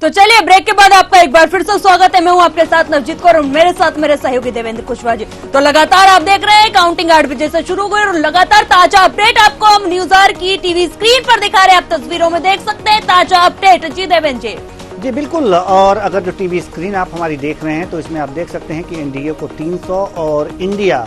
तो चलिए ब्रेक के बाद आपका एक बार फिर से स्वागत है। मैं हूं आपके साथ नवजीत कौर और मेरे साथ मेरे सहयोगी देवेंद्र कुशवाहा जी। तो लगातार आप देख रहे हैं काउंटिंग 8 बजे से शुरू हुई और लगातार ताजा अपडेट आपको हम न्यूज आवर की टीवी स्क्रीन पर दिखा रहे हैं। आप तस्वीरों में देख सकते हैं ताजा अपडेट। जी देवेंद्र जी। जी बिल्कुल। और अगर जो टीवी स्क्रीन आप हमारी देख रहे हैं तो इसमें आप देख सकते हैं कि एनडीए को 300 और इंडिया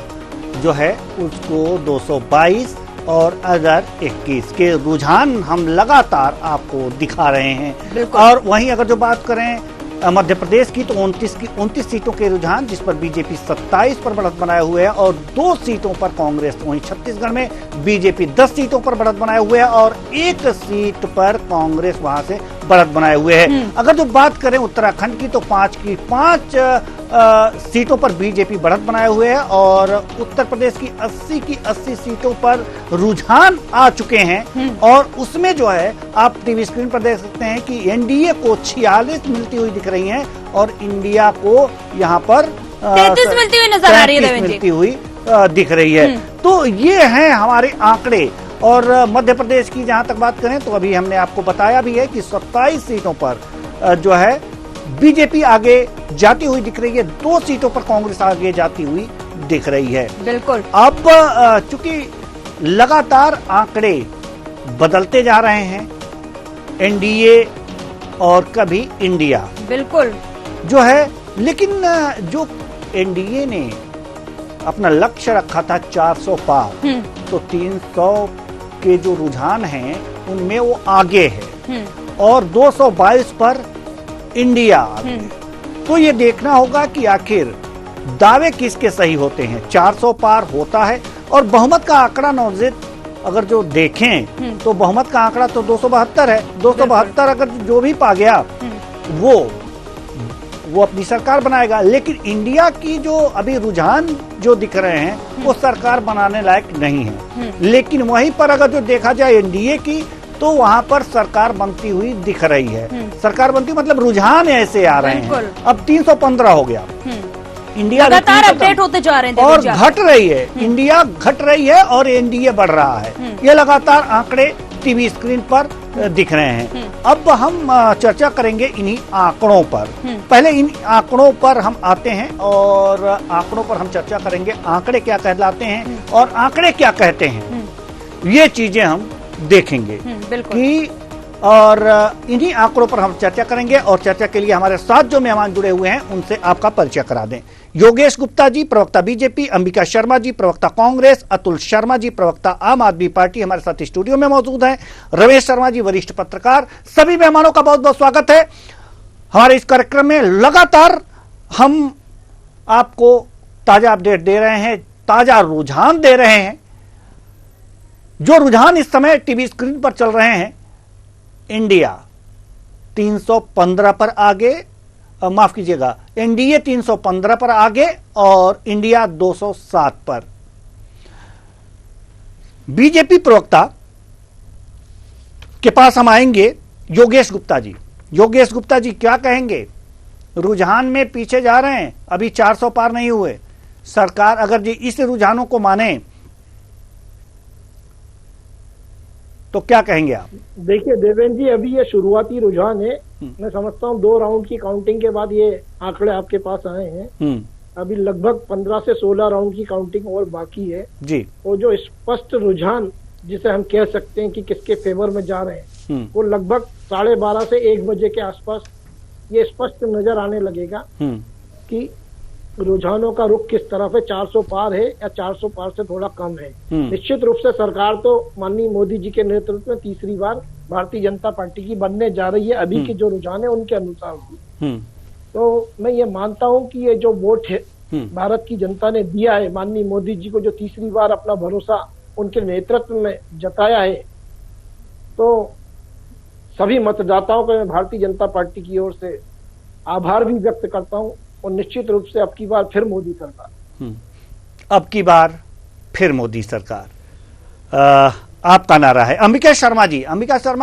जो है उसको 222 और अदर 21 के रुझान हम लगातार आपको दिखा रहे हैं। और वहीं अगर जो बात करें मध्य प्रदेश की तो 29 सीटों के रुझान, जिस पर बीजेपी 27 पर बढ़त बनाए हुए है और 2 सीटों पर कांग्रेस। वहीं छत्तीसगढ़ में बीजेपी 10 सीटों पर बढ़त बनाए हुए है और 1 सीट पर कांग्रेस वहां से बढ़त बनाए हुए है। अगर जो बात करें उत्तराखंड की तो 5 की 5 सीटों पर बीजेपी बढ़त बनाए हुए है और उत्तर प्रदेश की 80 सीटों पर रुझान आ चुके हैं। और उसमें जो है आप टीवी स्क्रीन पर देख सकते हैं कि एनडीए को 46 मिलती हुई दिख रही हैं और इंडिया को यहाँ पर 33 मिलती हुई नजर आ रही है। मिलती हुई दिख रही है। तो ये हैं हमारे आंकड़े। और मध्य प्रदेश की जहां तक बात करें तो अभी हमने आपको बताया भी है कि 27 सीटों पर जो है बीजेपी आगे जाती हुई दिख रही है, 2 सीटों पर कांग्रेस आगे जाती हुई दिख रही है। बिल्कुल। अब चूंकि लगातार आंकड़े बदलते जा रहे हैं, एनडीए और कभी इंडिया बिल्कुल जो है, लेकिन जो एनडीए ने अपना लक्ष्य रखा था 400 पार, तो 300 के जो रुझान हैं उनमें वो आगे है और 222 पर इंडिया आगे। तो ये देखना होगा कि आखिर दावे किसके सही होते हैं। 400 पार होता है और बहुमत का आंकड़ा नौजीद अगर जो देखें तो बहुमत का आंकड़ा तो 272 है। 272 अगर जो भी पा गया वो अपनी सरकार बनाएगा। लेकिन इंडिया की जो अभी रुझान जो दिख रहे हैं वो सरकार बनाने लायक नहीं है। लेकिन वहीं पर अगर जो देखा जाए एनडीए की तो वहां पर सरकार बनती हुई दिख रही है। सरकार बनती मतलब रुझान ऐसे आ रहे हैं। अब 315 हो गया। इंडिया लगातार अपडेट होते जा रहे हैं और घट रही है। इंडिया घट रही है और एनडीए बढ़ रहा है। ये लगातार आंकड़े टीवी स्क्रीन पर दिख रहे हैं। अब हम चर्चा करेंगे इन्हीं आंकड़ों पर। पहले इन आंकड़ों पर हम आते हैं और आंकड़ों पर हम चर्चा करेंगे। आंकड़े क्या कहलाते हैं और आंकड़े क्या कहते हैं, ये चीजें हम देखेंगे कि और इन्हीं आंकड़ों पर हम चर्चा करेंगे। और चर्चा के लिए हमारे साथ जो मेहमान जुड़े हुए हैं उनसे आपका परिचय करा दें। योगेश गुप्ता जी, प्रवक्ता बीजेपी, अंबिका शर्मा जी, प्रवक्ता कांग्रेस, अतुल शर्मा जी, प्रवक्ता आम आदमी पार्टी हमारे साथ स्टूडियो में मौजूद हैं, रमेश शर्मा जी, वरिष्ठ पत्रकार। सभी मेहमानों का बहुत बहुत स्वागत है हमारे इस कार्यक्रम में। लगातार हम आपको ताजा अपडेट दे रहे हैं, ताजा रुझान दे रहे हैं। जो रुझान इस समय टीवी स्क्रीन पर चल रहे हैं, इंडिया 315 पर आगे, माफ कीजिएगा, एनडीए 315 पर आगे और इंडिया 207 पर। बीजेपी प्रवक्ता के पास हम आएंगे योगेश गुप्ता जी। योगेश गुप्ता जी क्या कहेंगे? रुझान में पीछे जा रहे हैं, अभी 400 पार नहीं हुए। सरकार अगर जी इस रुझानों को माने तो क्या कहेंगे आप? देखिए देवेंद्र जी, अभी ये शुरुआती रुझान है। मैं समझता हूँ 2 राउंड की काउंटिंग के बाद ये आंकड़े आपके पास आए हैं। अभी लगभग 15 से 16 राउंड की काउंटिंग और बाकी है जी। और जो स्पष्ट रुझान जिसे हम कह सकते हैं कि किसके फेवर में जा रहे हैं, वो लगभग 12:30 से 1 बजे के आसपास ये स्पष्ट नजर आने लगेगा कि रुझानों का रुख किस तरफ है। 400 पार है या 400 पार से थोड़ा कम है। निश्चित रूप से सरकार तो माननीय मोदी जी के नेतृत्व में तीसरी बार भारतीय जनता पार्टी की बनने जा रही है। अभी के जो रुझान है उनके अनुसार भी। तो मैं ये मानता हूं कि ये जो वोट है भारत की जनता ने दिया है माननीय मोदी जी को, जो तीसरी बार अपना भरोसा उनके नेतृत्व में जताया है, तो सभी मतदाताओं को मैं भारतीय जनता पार्टी की ओर से आभार भी व्यक्त करता हूं। और निश्चित रूप से अब की बार फिर मोदी सरकार। अब की बार फिर मोदी सरकार आपका नारा है। अंबिका शर्मा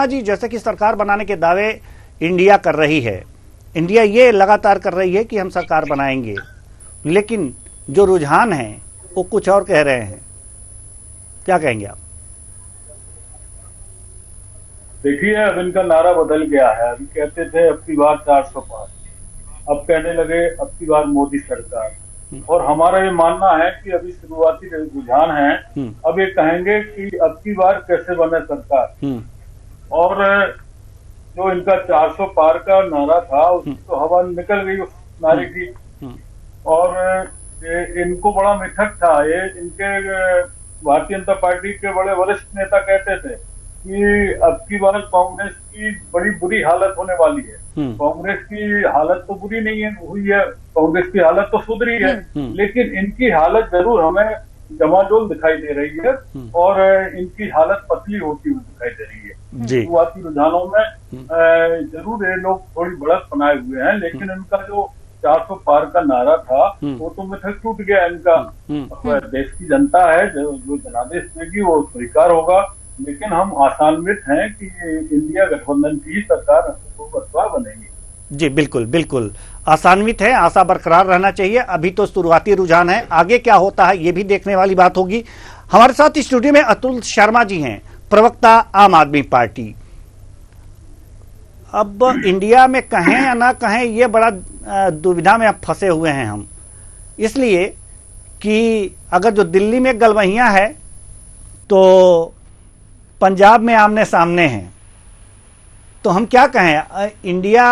जी, जैसे कि सरकार बनाने के दावे इंडिया कर रही है, इंडिया ये लगातार कर रही है कि हम सरकार बनाएंगे, लेकिन जो रुझान है वो कुछ और कह रहे हैं। क्या कहेंगे आप? देखिए, अब इनका नारा बदल गया है। अभी कहते थे अब की बार 400 पार, अब कहने लगे अब की बार मोदी सरकार। और हमारा ये मानना है कि अभी शुरुआती रुझान है, अब ये कहेंगे कि अब की बार कैसे बने सरकार। और जो इनका 400 पार का नारा था उसकी तो हवा निकल गई उस नारे की। और इनको बड़ा मिथक था ये। इनके भारतीय जनता पार्टी के बड़े वरिष्ठ नेता कहते थे कि अब की बार कांग्रेस की बड़ी बुरी हालत होने वाली है। कांग्रेस की हालत तो बुरी नहीं है हुई है, कांग्रेस की हालत तो सुधरी है, लेकिन इनकी हालत जरूर हमें जमाजोल दिखाई दे रही है और इनकी हालत पतली होती हुई दिखाई दे रही है। शुरुआती रुझानों में जरूर ये लोग थोड़ी बढ़त बनाए हुए हैं, लेकिन इनका जो 400 पार का नारा था वो तो मिथक टूट गया इनका। देश की जनता है जो जनादेश देगी वो स्वीकार होगा, लेकिन हम आशान्वित हैं कि इंडिया गठबंधन की सरकार बनेगी। जी बिल्कुल बिल्कुल आशान्वित है, आशा बरकरार रहना चाहिए। अभी तो शुरुआती रुझान है, आगे क्या होता है ये भी देखने वाली बात होगी। हमारे साथ स्टूडियो में अतुल शर्मा जी हैं, प्रवक्ता आम आदमी पार्टी। अब इंडिया में कहें या ना कहें ये बड़ा दुविधा में अब फंसे हुए हैं हम, इसलिए कि अगर जो दिल्ली में गलवहियां है तो पंजाब में आमने सामने हैं, तो हम क्या कहें, इंडिया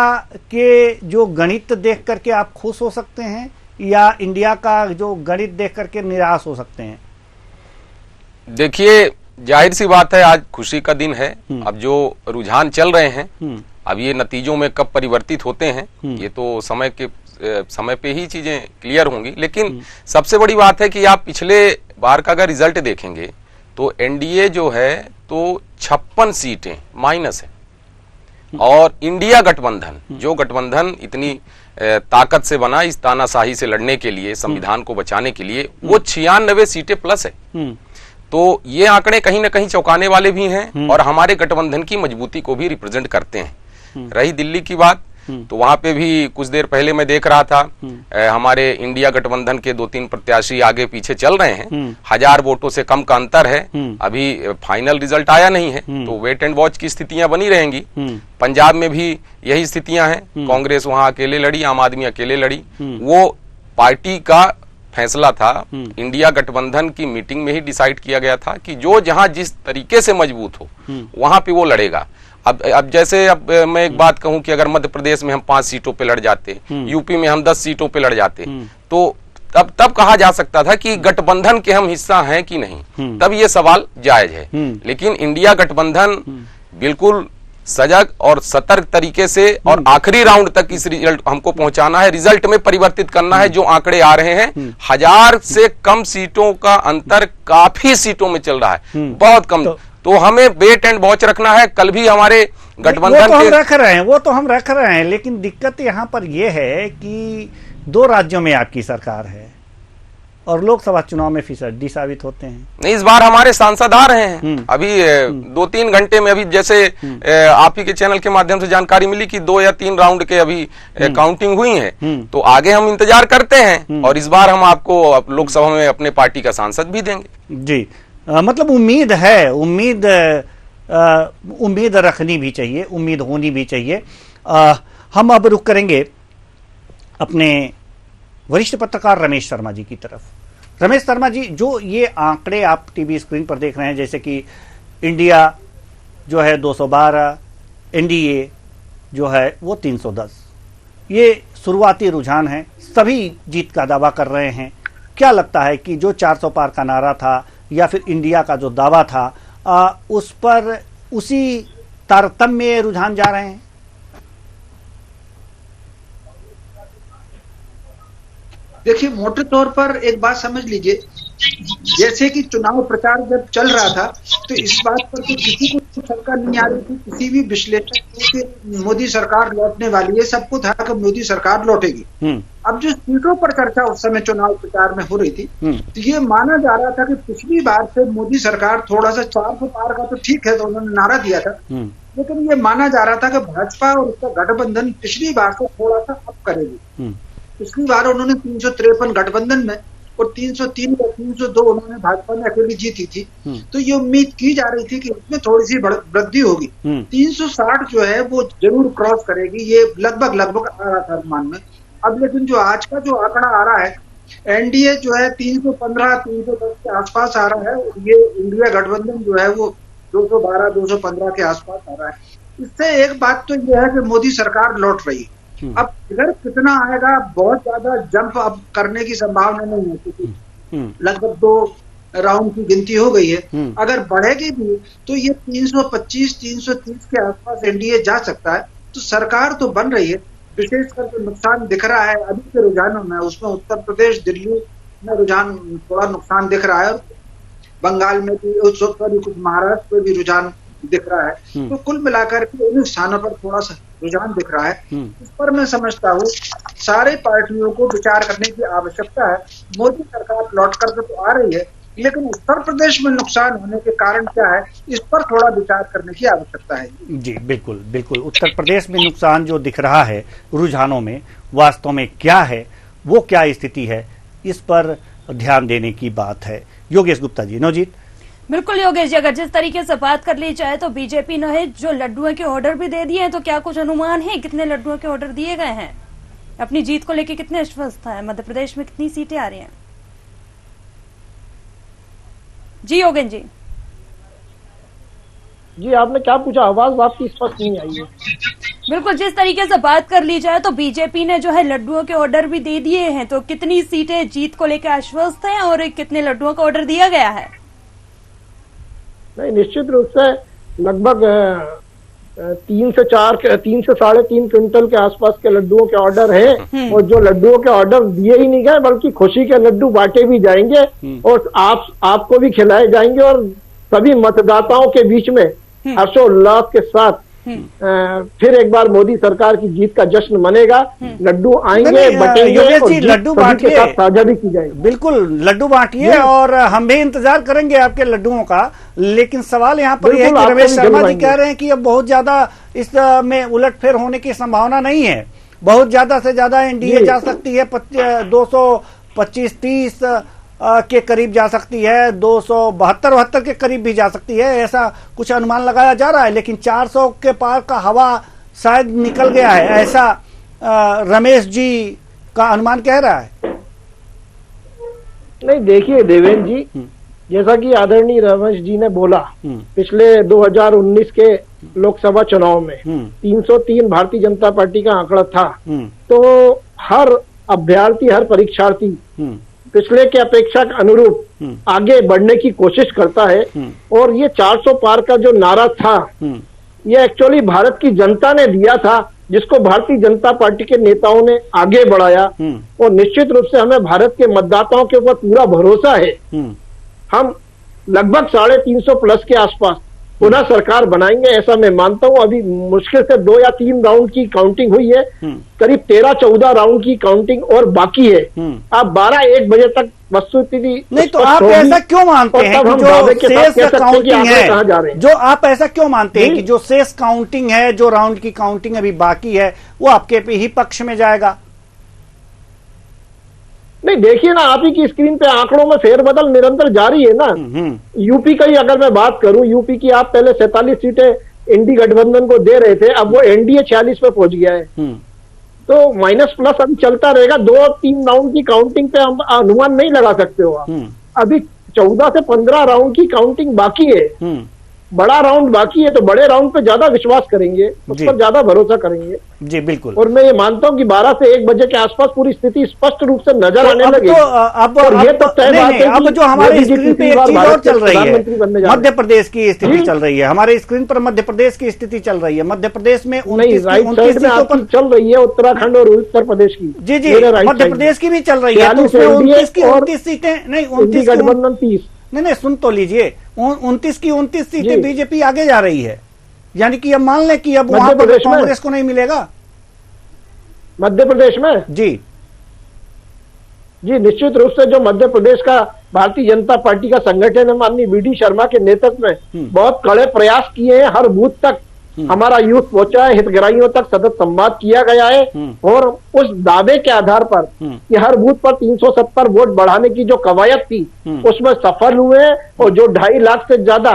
के जो गणित देख करके आप खुश हो सकते हैं या इंडिया का जो गणित देख करके निराश हो सकते हैं? देखिए, जाहिर सी बात है आज खुशी का दिन है। अब जो रुझान चल रहे हैं अब ये नतीजों में कब परिवर्तित होते हैं ये तो समय पे ही चीजें क्लियर होंगी। लेकिन सबसे बड़ी बात है कि आप पिछले बार का अगर रिजल्ट देखेंगे तो एनडीए जो है तो 56 सीटें माइनस है, और इंडिया गठबंधन जो गठबंधन इतनी ताकत से बना इस तानाशाही से लड़ने के लिए, संविधान को बचाने के लिए, वो 96 सीटें प्लस है। तो ये आंकड़े कहीं ना कहीं चौंकाने वाले भी हैं और हमारे गठबंधन की मजबूती को भी रिप्रेजेंट करते हैं। रही दिल्ली की बात, तो वहां पे भी कुछ देर पहले मैं देख रहा था हमारे इंडिया गठबंधन के 2-3 प्रत्याशी आगे पीछे चल रहे हैं, 1000 वोटों से कम का अंतर है। अभी फाइनल रिजल्ट आया नहीं है, तो वेट एंड वॉच की स्थितियां बनी रहेंगी। पंजाब में भी यही स्थितियां हैं, कांग्रेस वहां अकेले लड़ी, आम आदमी अकेले लड़ी। वो पार्टी का फैसला था, इंडिया गठबंधन की मीटिंग में ही डिसाइड किया गया था कि जो जहां जिस तरीके से मजबूत हो वहां पे वो लड़ेगा। अब जैसे अब मैं एक बात कहूं कि अगर मध्य प्रदेश में हम 5 सीटों पे लड़ जाते, यूपी में हम 10 सीटों पे लड़ जाते, तो तब कहा जा सकता था कि गठबंधन के हम हिस्सा हैं कि नहीं, तब ये सवाल जायज है। लेकिन इंडिया गठबंधन बिल्कुल सजग और सतर्क तरीके से और आखिरी राउंड तक इस रिजल्ट हमको पहुंचाना है, रिजल्ट में परिवर्तित करना है। जो आंकड़े आ रहे हैं 1000 से कम सीटों का अंतर काफी सीटों में चल रहा है, बहुत कम। तो हमें वेट एंड वॉच रखना है। कल भी हमारे गठबंधन वो तो हम रख रहे हैं, लेकिन दिक्कत यहां पर यह है कि 2 राज्यों में आपकी सरकार है और लोकसभा चुनाव में फिसड्डी साबित होते हैं। नहीं, इस बार हमारे सांसद आ रहे हैं। अभी 2-3 घंटे में, अभी जैसे आप ही के चैनल के माध्यम से जानकारी मिली कि 2 या 3 राउंड के अभी काउंटिंग हुई है, तो आगे हम इंतजार करते हैं और इस बार हम आपको लोकसभा में अपने पार्टी का सांसद भी देंगे। जी, मतलब उम्मीद है, उम्मीद रखनी भी चाहिए, उम्मीद होनी भी चाहिए। हम अब रुख करेंगे अपने वरिष्ठ पत्रकार रमेश शर्मा जी की तरफ। रमेश शर्मा जी, जो ये आंकड़े आप टीवी स्क्रीन पर देख रहे हैं, जैसे कि इंडिया जो है 212, एनडीए जो है वो 310, ये शुरुआती रुझान है, सभी जीत का दावा कर रहे हैं। क्या लगता है कि जो 400 पार का नारा था या फिर इंडिया का जो दावा था उस पर उसी तारतम्य रुझान जा रहे हैं? देखिए, मोटे तौर पर एक बात समझ लीजिए, जैसे कि चुनाव प्रचार जब चल रहा था तो इस बात पर तो किसी को शंका नहीं आ रही थी, किसी भी विश्लेषक को कि मोदी सरकार लौटने वाली है। सबको था कि मोदी सरकार लौटेगी। अब जो सीटों पर चर्चा उस समय चुनाव प्रचार में हो रही थी, तो ये माना जा रहा था कि पिछली बार से मोदी सरकार थोड़ा सा 400 पार का तो ठीक है, तो उन्होंने नारा दिया था, लेकिन ये माना जा रहा था कि भाजपा और उसका गठबंधन पिछली बार से थोड़ा सा अप करेगी। पिछली बार उन्होंने 353 गठबंधन में और 303 या 302 उन्होंने भाजपा ने अकेली जीती थी, तो ये उम्मीद की जा रही थी कि इसमें थोड़ी सी वृद्धि होगी। 360 जो है वो जरूर क्रॉस करेगी, ये लगभग आ रहा था अनुमान में। अब लेकिन जो आज का जो आंकड़ा आ रहा है, एनडीए जो है 315 310 के आसपास आ रहा है, और ये इंडिया गठबंधन जो है वो 212 215 के आसपास आ रहा है। इससे एक बात तो यह है कि मोदी सरकार लौट रही है। अब इधर कितना आएगा, बहुत ज्यादा जंप अब करने की संभावना नहीं है, क्योंकि लगभग 2 राउंड की गिनती हो गई है। अगर बढ़ेगी भी तो ये 325 330 के आसपास एनडीए जा सकता है। तो सरकार तो बन रही है, विशेषकर जो नुकसान दिख रहा है अभी के रुझानों में, उसमें उत्तर प्रदेश दिल्ली में रुझान थोड़ा नुकसान दिख रहा है, और बंगाल में भी, कुछ महाराष्ट्र में भी रुझान दिख रहा है। तो कुल मिलाकर के उन स्थानों पर थोड़ा सा रुझान दिख रहा है। इस पर मैं समझता हूँ सारे पार्टियों को विचार करने की आवश्यकता है। मोदी सरकार लौट करके तो आ रही है, लेकिन उत्तर प्रदेश में नुकसान होने के कारण क्या है, इस पर थोड़ा विचार करने की आवश्यकता है। जी बिल्कुल बिल्कुल। उत्तर प्रदेश में नुकसान जो दिख रहा है रुझानों में, वास्तव में क्या है, वो क्या स्थिति है, इस पर ध्यान देने की बात है। योगेश गुप्ता जी। नवजीत। बिल्कुल योगेश जी, अगर जिस तरीके से बात कर ली जाए तो बीजेपी ने जो लड्डुओं के ऑर्डर भी दे दिए हैं, तो क्या कुछ अनुमान है कितने लड्डुओं के ऑर्डर दिए गए हैं? अपनी जीत को लेकर कितने आश्वस्त है? मध्य प्रदेश में कितनी सीटें आ रही हैं? जी योगेश जी। जी आपने क्या पूछा, आवाज आपकी स्पष्ट नहीं आई है। बिल्कुल, जिस तरीके से बात कर ली जाए तो बीजेपी ने जो है लड्डुओं के ऑर्डर भी दे दिए हैं, तो कितनी सीटें जीत को लेकर आश्वस्त हैं और कितने लड्डुओं का ऑर्डर दिया गया है? नहीं, निश्चित रूप से लगभग 3 से 3.5 क्विंटल के आसपास के लड्डुओं के ऑर्डर हैं, और जो लड्डुओं के ऑर्डर दिए ही नहीं गए बल्कि खुशी के लड्डू बांटे भी जाएंगे और आपको भी खिलाए जाएंगे, और सभी मतदाताओं के बीच में हर्षोल्लास के साथ फिर एक बार मोदी सरकार की जीत का जश्न मनेगा। लड्डू आएंगे, बटेंगे और लड्डू बांटिए, साझा भी की जाएगी। बिल्कुल लड्डू बांटिए, और हम भी इंतजार करेंगे आपके लड्डुओं का। लेकिन सवाल यहाँ पर यह है कि रमेश शर्मा जी कह रहे हैं कि अब बहुत ज्यादा इस में उलटफेर होने की संभावना नहीं है, बहुत ज्यादा से ज्यादा एनडीए जा सकती है, 225-30 के करीब जा सकती है, 272-72 के करीब भी जा सकती है, ऐसा कुछ अनुमान लगाया जा रहा है। लेकिन 400 के पार का हवा शायद निकल गया है, ऐसा रमेश जी का अनुमान कह रहा है। नहीं, देखिए देवेंद्र जी, जैसा कि आदरणीय रमेश जी ने बोला, पिछले 2019 के लोकसभा चुनाव में 303 भारतीय जनता पार्टी का आंकड़ा था। तो हर अभ्यर्थी, हर परीक्षार्थी पिछले के अपेक्षा के अनुरूप आगे बढ़ने की कोशिश करता है, और ये 400 पार का जो नारा था, ये एक्चुअली भारत की जनता ने दिया था, जिसको भारतीय जनता पार्टी के नेताओं ने आगे बढ़ाया। और निश्चित रूप से हमें भारत के मतदाताओं के ऊपर पूरा भरोसा है। हम लगभग 350 प्लस के आसपास पुनः सरकार बनाएंगे, ऐसा मैं मानता हूं। अभी मुश्किल से 2 या 3 राउंड की काउंटिंग हुई है, करीब 13-14 राउंड की काउंटिंग और बाकी है। आप 12-1 बजे तक वस्तुस्थिति नहीं, तो आप ऐसा क्यों मानते हैं कि जो शेष काउंटिंग है, जो आप ऐसा क्यों मानते हैं कि जो शेष काउंटिंग है, जो राउंड की काउंटिंग अभी बाकी है, वो आपके ही पक्ष में जाएगा? नहीं, देखिए ना, आप ही की स्क्रीन पे आंकड़ों में फेरबदल निरंतर जारी है ना। यूपी का ही अगर मैं बात करूं, यूपी की आप पहले 47 सीटें इंडी गठबंधन को दे रहे थे, अब वो एनडीए 46 पे पहुंच गया है। तो माइनस प्लस अभी चलता रहेगा। 2-3 राउंड की काउंटिंग पे हम अनुमान नहीं लगा सकते हो आप। अभी 14 से 15 राउंड की काउंटिंग बाकी है, बड़ा राउंड बाकी है, तो बड़े राउंड पे ज्यादा विश्वास करेंगे, उस पर ज्यादा भरोसा करेंगे। जी बिल्कुल। और मैं ये मानता हूँ कि 12 से 1 बजे के आसपास पूरी स्थिति स्पष्ट रूप से नजर आने लगे। अब जो हमारे स्क्रीन पे एक चीज और चल रही है, मध्य प्रदेश की स्थिति चल रही है, हमारे स्क्रीन पर मध्य प्रदेश की स्थिति चल रही है। मध्य प्रदेश में 29 सीटों पर चल रही है, उत्तराखंड और उत्तर प्रदेश की। जी जी, मध्य प्रदेश की भी चल रही है, 29 की 29 सीटें, नहीं 29 गठबंधन 30। नहीं, सुन तो लीजिए, 29 की 29 सीटें बीजेपी आगे जा रही है, यानी कि अब मान लें कि अब वहां पर कांग्रेस को नहीं मिलेगा मध्य प्रदेश में। जी जी, निश्चित रूप से जो मध्य प्रदेश का भारतीय जनता पार्टी का संगठन है, माननीय वी.डी. शर्मा के नेतृत्व में बहुत कड़े प्रयास किए हैं, हर बूथ तक हमारा यूथ पहुंचा है, हितग्राहियों तक सतत संवाद किया गया है और उस दावे के आधार पर कि हर बूथ पर 370 वोट बढ़ाने की जो कवायद थी उसमें सफल हुए और जो 2.5 लाख से ज्यादा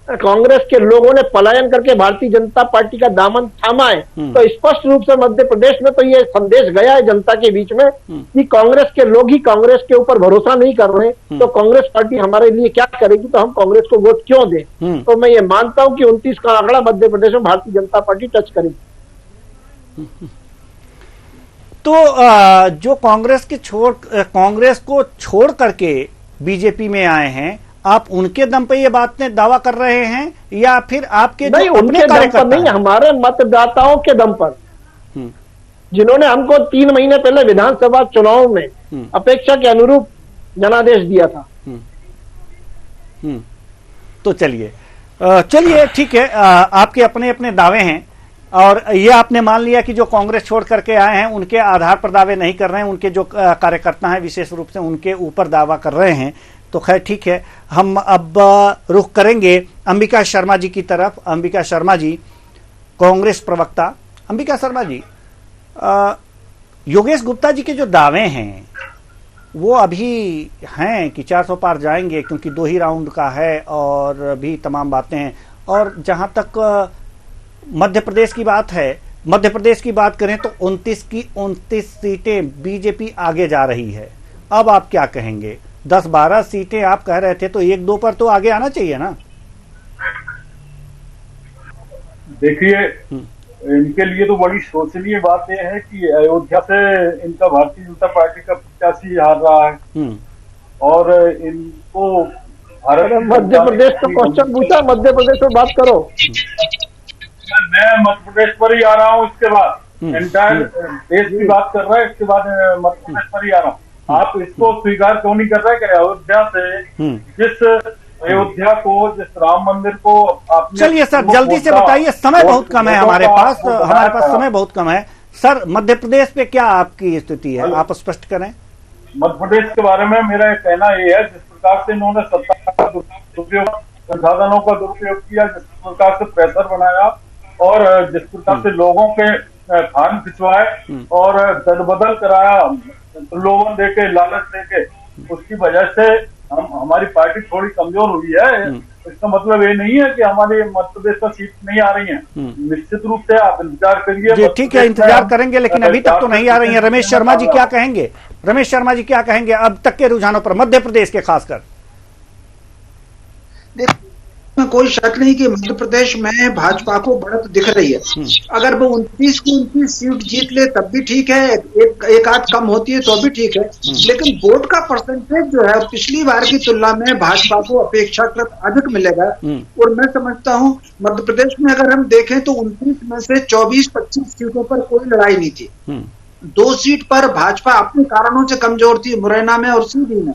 कांग्रेस के लोगों ने पलायन करके भारतीय जनता पार्टी का दामन थामा है, तो स्पष्ट रूप से मध्य प्रदेश में तो ये संदेश गया है जनता के बीच में कि कांग्रेस के लोग ही कांग्रेस के ऊपर भरोसा नहीं कर रहे, तो कांग्रेस पार्टी हमारे लिए क्या करेगी, तो हम कांग्रेस को वोट क्यों दें। तो मैं ये मानता हूं कि 29 का आंकड़ा मध्य प्रदेश में भारतीय जनता पार्टी टच करेगी। तो जो कांग्रेस को छोड़ करके बीजेपी में आए हैं, आप उनके दम पे ये बात ने दावा कर रहे हैं या फिर आपके नहीं, उनके दम पर नहीं, हमारे मतदाताओं के दम पर, जिन्होंने हमको 3 महीने पहले विधानसभा चुनाव में अपेक्षा के अनुरूप जनादेश दिया था। तो चलिए ठीक है, आपके अपने अपने दावे हैं और ये आपने मान लिया कि जो कांग्रेस छोड़ करके आए हैं उनके आधार पर दावे नहीं कर रहे हैं, उनके जो कार्यकर्ता हैं विशेष रूप से उनके ऊपर दावा कर रहे हैं। तो खैर ठीक है, हम अब रुख करेंगे अंबिका शर्मा जी की तरफ। अंबिका शर्मा जी, कांग्रेस प्रवक्ता। अंबिका शर्मा जी, योगेश गुप्ता जी के जो दावे हैं वो अभी हैं कि 400 पार जाएंगे क्योंकि 2 ही राउंड का है और भी तमाम बातें हैं। और जहां तक मध्य प्रदेश की बात है, मध्य प्रदेश की बात करें तो 29 की 29 सीटें बीजेपी आगे जा रही है। अब आप क्या कहेंगे? 10-12 सीटें आप कह रहे थे, तो 1-2 पर तो आगे आना चाहिए ना। देखिए, इनके लिए तो बड़ी शोचनीय बात यह है कि अयोध्या से इनका भारतीय जनता पार्टी का प्रत्याशी हार रहा है और इनको मध्य प्रदेश का क्वेश्चन पूछा, मध्य प्रदेश में बात करो। मैं मध्य प्रदेश पर ही आ रहा हूँ, इसके बाद एंटायर देश की बात कर रहा है, इसके बाद मध्य प्रदेश पर ही आ रहा हूँ। आप इसको स्वीकार क्यों नहीं कर रहे कि अयोध्या से जिस राम मंदिर को आपने। चलिए सर, जल्दी से बताइए, समय बहुत कम है हमारे पास समय बहुत कम है। सर, मध्य प्रदेश पे क्या आपकी स्थिति है, आप स्पष्ट करें। मध्य प्रदेश के बारे में मेरा कहना ये है, जिस प्रकार से इन्होंने सत्ता का दुरुपयोग, संसाधनों का दुरुपयोग किया, जिस प्रकार से प्रेशर बनाया और जिस प्रकार से लोगों के खान खिंचवाए और दरबदल कराया, लोगों देके, लालच देके, उसकी वजह से हमारी पार्टी थोड़ी कमजोर हुई है। इसका मतलब ये नहीं है कि हमारी मध्य प्रदेश पर सीट नहीं आ रही है। निश्चित रूप से आप इंतजार करिए। ठीक है, इंतजार करेंगे, लेकिन अभी तक तो नहीं आ रही है। रमेश शर्मा जी क्या कहेंगे? रमेश शर्मा जी क्या कहेंगे अब तक के रुझानों पर, मध्य प्रदेश के खासकर? कोई शक नहीं कि मध्य प्रदेश में भाजपा को बढ़त दिख रही है। अगर वो 29 की 29 सीट जीत ले तब भी ठीक है, एक आध कम होती है तो भी ठीक है, लेकिन वोट का परसेंटेज जो है पिछली बार की तुलना में भाजपा को अपेक्षाकृत अधिक मिलेगा। और मैं समझता हूं मध्य प्रदेश में अगर हम देखें तो 29 में से 24-25 सीटों पर कोई लड़ाई नहीं थी। 2 सीट पर भाजपा अपने कारणों से कमजोर थी, मुरैना में और सीधी में।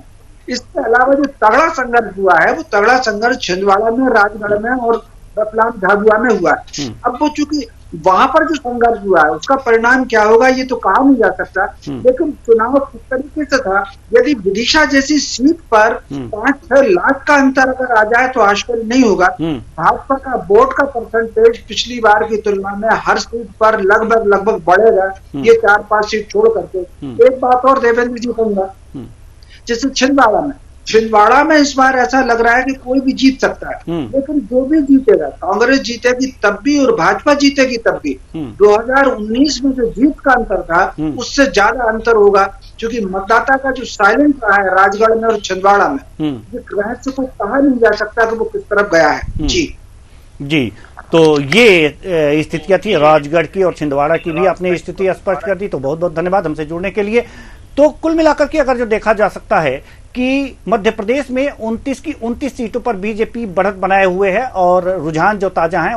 इसके अलावा जो तगड़ा संघर्ष हुआ है वो तगड़ा संघर्ष छिंदवाड़ा में, राजगढ़ में और रतलाम झाबुआ में हुआ है। अब वो चूंकि वहां पर जो संघर्ष हुआ है उसका परिणाम क्या होगा ये तो कहा नहीं जा सकता, लेकिन चुनाव किस तरीके से था, यदि विदिशा जैसी सीट पर 5-6 लाख का अंतर अगर आ जाए तो आश्चर्य नहीं होगा। भाजपा का वोट का परसेंटेज पिछली बार की तुलना में हर सीट पर लगभग बढ़ेगा, ये 4-5 सीट छोड़ करके। एक बात और देवेंद्र जी कहूंगा, जैसे छिंदवाड़ा में इस बार ऐसा लग रहा है कि कोई भी जीत सकता है, लेकिन जो भी जीतेगा, कांग्रेस जीतेगी तब भी और भाजपा जीतेगी तब भी। 2019 में जो जीत का अंतर था उससे ज्यादा अंतर होगा, क्योंकि मतदाता का जो साइलेंट रहा है राजगढ़ में और छिंदवाड़ा में, ये रहस्य को कहा नहीं जा सकता कि वो किस तरफ गया है। जी, तो ये स्थितियां थी राजगढ़ की और छिंदवाड़ा की भी आपने स्थिति स्पष्ट कर दी, तो बहुत बहुत धन्यवाद हमसे जुड़ने के लिए। तो कुल मिलाकर के अगर जो देखा जा सकता है कि मध्य प्रदेश में 29 की 29 सीटों पर बीजेपी बढ़त बनाए हुए है और रुझान जो ताजा है